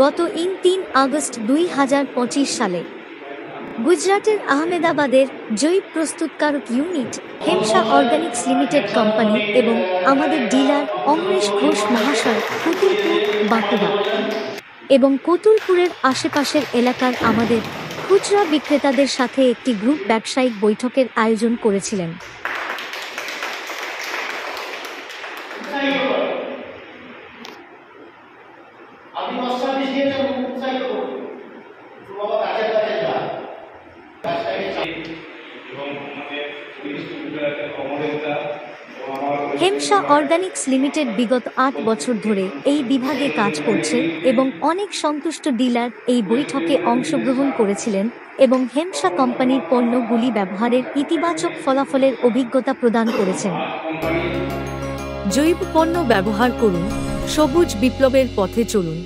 গত ৩ আগস্ট ২০২৫ সালে গুজরাটের আহমেদাবাদের জৈব প্রস্তুতকারক ইউনিট হেমসা অর্গানিক্স লিমিটেড কোম্পানি এবং আমাদের ডিলার অমরেশ ঘোষ মহাশয় কুতুলপুর, বাঁকুড়া এবং কুতুলপুরের আশেপাশের এলাকার আমাদের খুচরা বিক্রেতাদের সাথে একটি গ্রুপ ব্যবসায়িক বৈঠকের আয়োজন করেছিলেন। হেমসা অর্গানিক্স লিমিটেড বিগত ৮ বছর ধরে এই বিভাগে কাজ করছে এবং অনেক সন্তুষ্ট ডিলার এই বৈঠকে অংশগ্রহণ করেছিলেন এবং হেমসা কোম্পানির পণ্যগুলি ব্যবহারের ইতিবাচক ফলাফলের অভিজ্ঞতা প্রদান করেছেন। জৈব পণ্য ব্যবহার করুন, সবুজ বিপ্লবের পথে চলুন।